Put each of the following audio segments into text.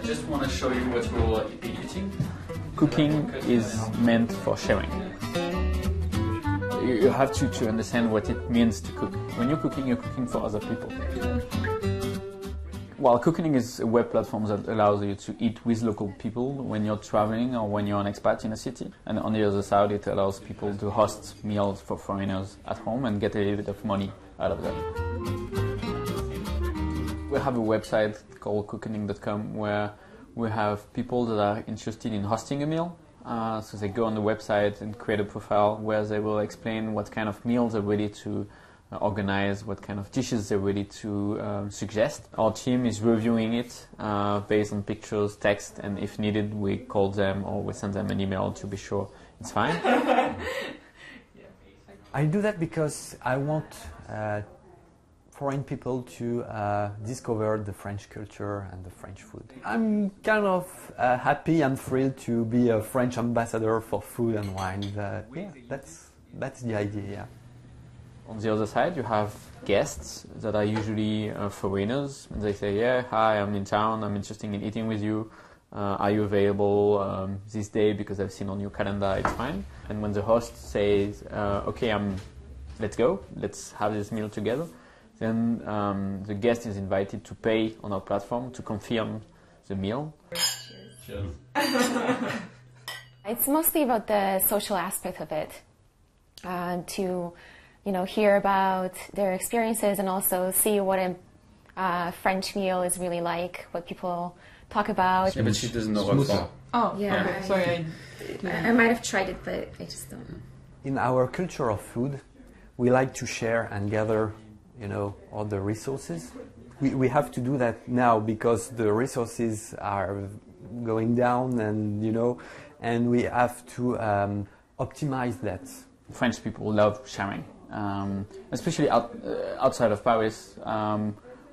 just want to show you what we'll be eating. Cooking is meant for sharing. You have to understand what it means to cook. When you're cooking for other people. While cooking is a web platform that allows you to eat with local people when you're traveling or when you're an expat in a city. And on the other side, it allows people to host meals for foreigners at home and get a little bit of money out of them. We have a website called cookening.com where we have people that are interested in hosting a meal. So they go on the website and create a profile where they will explain what kind of meals they're ready to organize, what kind of dishes they're ready to suggest. Our team is reviewing it based on pictures, text, and if needed we call them or we send them an email to be sure it's fine. I do that because I want foreign people to discover the French culture and the French food. I'm kind of happy and thrilled to be a French ambassador for food and wine. Yeah, that's the idea. Yeah. On the other side, you have guests that are usually foreigners, and they say, yeah, hi, I'm in town, I'm interested in eating with you. Are you available this day because I've seen on your calendar, it's fine. And when the host says, okay, let's go, let's have this meal together, then the guest is invited to pay on our platform to confirm the meal. Cheers. It's mostly about the social aspect of it, to hear about their experiences and also see what a French meal is really like, what people talk about. Yeah, but she doesn't know Roquefort. Oh, yeah. Okay. Sorry, I might have tried it, but I just don't. In our culture of food, we like to share and gather, all the resources. We have to do that now because the resources are going down, and we have to optimize that. French people love sharing. Especially outside of Paris,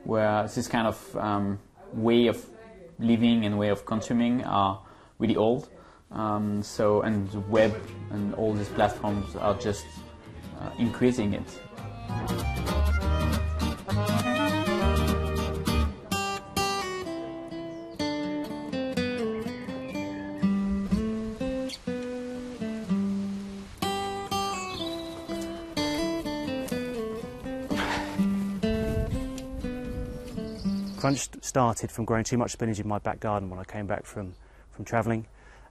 where this kind of way of living and way of consuming are really old. And the web and all these platforms are just increasing it. Crunch started from growing too much spinach in my back garden when I came back from travelling,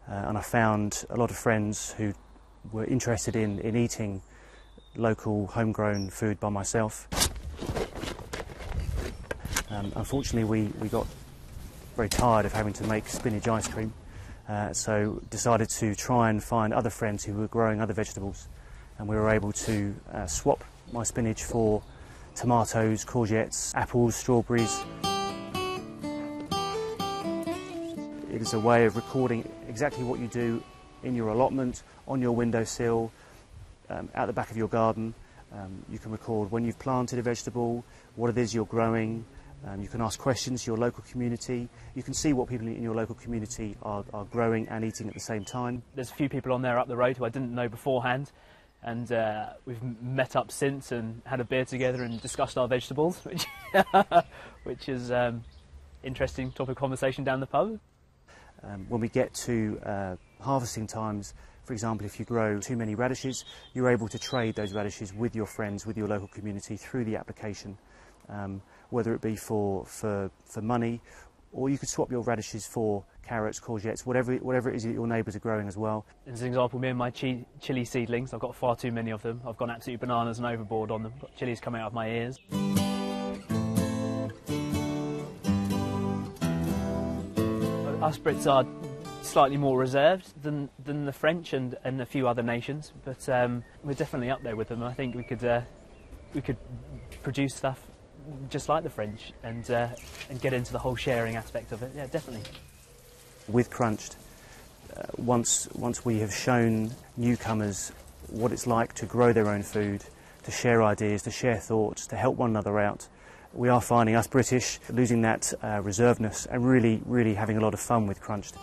and I found a lot of friends who were interested in eating local homegrown food by myself. Unfortunately we got very tired of having to make spinach ice cream, so decided to try and find other friends who were growing other vegetables, and we were able to swap my spinach for tomatoes, courgettes, apples, strawberries. It is a way of recording exactly what you do in your allotment, on your windowsill, out the back of your garden. You can record when you've planted a vegetable, what it is you're growing. You can ask questions to your local community. You can see what people in your local community are growing and eating at the same time. There's a few people on there up the road who I didn't know beforehand, and we've met up since and had a beer together and discussed our vegetables, which is interesting topic of conversation down the pub. When we get to harvesting times, for example, if you grow too many radishes, you're able to trade those radishes with your friends, with your local community through the application, whether it be for money, or you could swap your radishes for carrots, courgettes, whatever it is that your neighbours are growing as well. As an example, me and my chilli seedlings, I've got far too many of them. I've gone absolutely bananas and overboard on them. Got chillies coming out of my ears. Us Brits are slightly more reserved than the French and a few other nations, but we're definitely up there with them. I think we could produce stuff just like the French and get into the whole sharing aspect of it. Yeah, definitely. With Crunched, once we have shown newcomers what it's like to grow their own food, to share ideas, to share thoughts, to help one another out, we are finding us British losing that reservedness and really having a lot of fun with Crunched.